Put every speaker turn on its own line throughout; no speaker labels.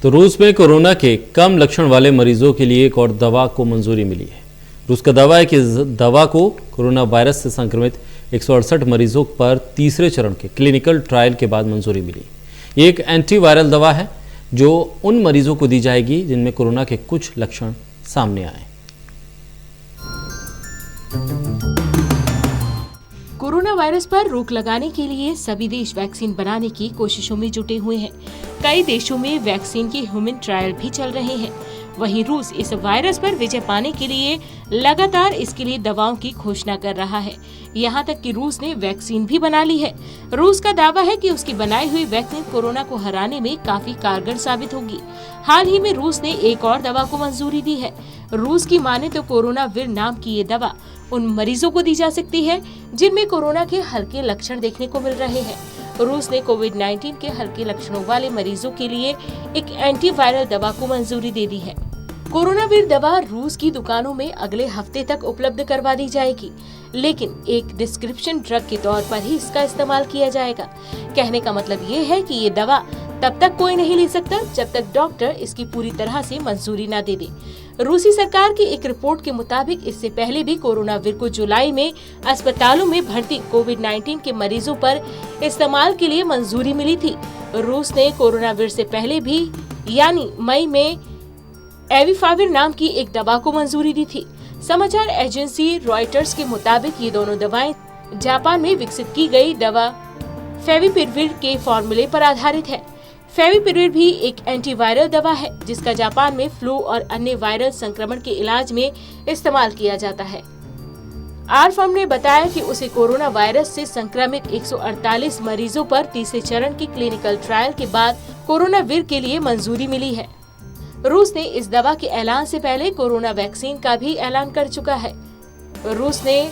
तो रूस में कोरोना के कम लक्षण वाले मरीजों के लिए एक और दवा को मंजूरी मिली है। रूस का दावा है कि इस दवा को कोरोना वायरस से संक्रमित 168 मरीजों पर तीसरे चरण के क्लिनिकल ट्रायल के बाद मंजूरी मिली। ये एक एंटीवायरल दवा है जो उन मरीजों को दी जाएगी जिनमें कोरोना के कुछ लक्षण सामने आए।
कोरोना वायरस पर रोक लगाने के लिए सभी देश वैक्सीन बनाने की कोशिशों में जुटे हुए हैं। कई देशों में वैक्सीन के ह्यूमन ट्रायल भी चल रहे हैं। वहीं रूस इस वायरस पर विजय पाने के लिए लगातार इसके लिए दवाओं की घोषणा कर रहा है। यहाँ तक कि रूस ने वैक्सीन भी बना ली है। रूस का दावा है कि उसकी बनाई हुई वैक्सीन कोरोना को हराने में काफी कारगर साबित होगी। हाल ही में रूस ने एक और दवा को मंजूरी दी है। रूस की माने तो कोरोनावीर नाम की ये दवा उन मरीजों को दी जा सकती है जिनमें कोरोना के हल्के लक्षण देखने को मिल रहे हैं। रूस ने कोविड-19 के हल्के लक्षणों वाले मरीजों के लिए एक एंटीवायरल दवा को मंजूरी दे दी है। कोरोनावीर दवा रूस की दुकानों में अगले हफ्ते तक उपलब्ध करवा दी जाएगी, लेकिन एक डिस्क्रिप्शन ड्रग के तौर पर ही इसका इस्तेमाल किया जाएगा। कहने का मतलब ये है कि ये दवा तब तक कोई नहीं ले सकता जब तक डॉक्टर इसकी पूरी तरह से मंजूरी न दे दे। रूसी सरकार की एक रिपोर्ट के मुताबिक इससे पहले भी कोरोनावीर को जुलाई में अस्पतालों में भर्ती कोविड-19 के मरीजों पर इस्तेमाल के लिए मंजूरी मिली थी। रूस ने कोरोनावीर से पहले भी यानी मई में एविफाविर नाम की एक दवा को मंजूरी दी थी। समाचार एजेंसी रॉयटर्स के मुताबिक ये दोनों दवाएं जापान में विकसित की गई दवा फेविपिराविर के फॉर्मूले पर आधारित है। फेविपिराविर भी एक एंटीवायरल दवा है जिसका जापान में फ्लू और अन्य वायरल संक्रमण के इलाज में इस्तेमाल किया जाता है। आरफार्म ने बताया कि उसे कोरोना वायरस से संक्रमित 148 मरीजों पर तीसरे चरण की क्लिनिकल ट्रायल के बाद कोरोनावीर के लिए मंजूरी मिली है। रूस ने इस दवा के ऐलान से पहले कोरोना वैक्सीन का भी ऐलान कर चुका है। रूस ने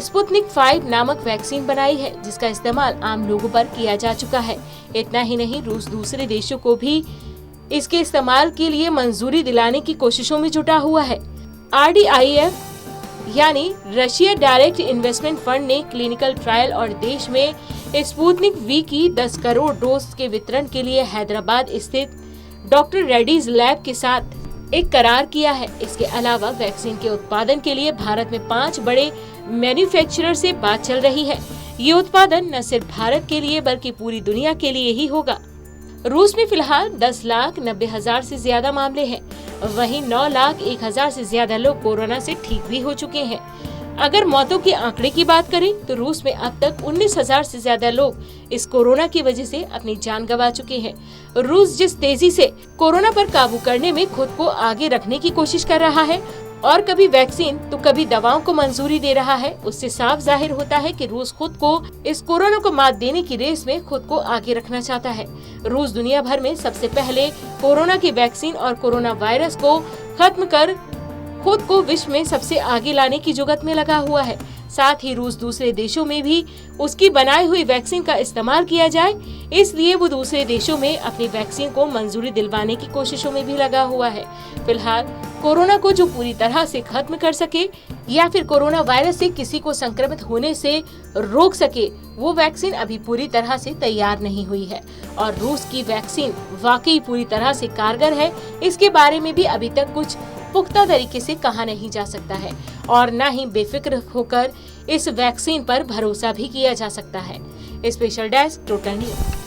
स्पुतनिक 5 नामक वैक्सीन बनाई है जिसका इस्तेमाल आम लोगों पर किया जा चुका है। इतना ही नहीं, रूस दूसरे देशों को भी इसके इस्तेमाल के लिए मंजूरी दिलाने की कोशिशों में जुटा हुआ है। RDIF यानी रशिया डायरेक्ट इन्वेस्टमेंट फंड ने क्लिनिकल ट्रायल और देश में स्पुतनिक V की 10 करोड़ डोज के वितरण के लिए हैदराबाद स्थित डॉक्टर रेड्डीज लैब के साथ एक करार किया है। इसके अलावा वैक्सीन के उत्पादन के लिए भारत में 5 बड़े मैन्युफैक्चरर से बात चल रही है। ये उत्पादन न सिर्फ भारत के लिए बल्कि पूरी दुनिया के लिए ही होगा। रूस में फिलहाल 10,90,000 से ज्यादा मामले हैं। वहीं 9,01,000 से ज्यादा लोग कोरोना से ठीक भी हो चुके हैं। अगर मौतों के आंकड़े की बात करें तो रूस में अब तक 19,000 से ज्यादा लोग इस कोरोना की वजह से अपनी जान गंवा चुके हैं। रूस जिस तेजी से कोरोना पर काबू करने में खुद को आगे रखने की कोशिश कर रहा है और कभी वैक्सीन तो कभी दवाओं को मंजूरी दे रहा है, उससे साफ जाहिर होता है कि रूस खुद को इस कोरोना को मात देने की रेस में खुद को आगे रखना चाहता है। रूस दुनिया भर में सबसे पहले कोरोना की वैक्सीन और कोरोना वायरस को खत्म कर खुद को विश्व में सबसे आगे लाने की जुगत में लगा हुआ है। साथ ही रूस दूसरे देशों में भी उसकी बनाई हुई वैक्सीन का इस्तेमाल किया जाए, इसलिए वो दूसरे देशों में अपनी वैक्सीन को मंजूरी दिलवाने की कोशिशों में भी लगा हुआ है। फिलहाल कोरोना को जो पूरी तरह से खत्म कर सके या फिर कोरोना वायरस से किसी को संक्रमित होने से रोक सके, वो वैक्सीन अभी पूरी तरह से तैयार नहीं हुई है। और रूस की वैक्सीन वाकई पूरी तरह से कारगर है, इसके बारे में भी अभी तक कुछ पुख्ता तरीके से कहा नहीं जा सकता है और न ही बेफिक्र होकर इस वैक्सीन पर भरोसा भी किया जा सकता है। Special desk, total news.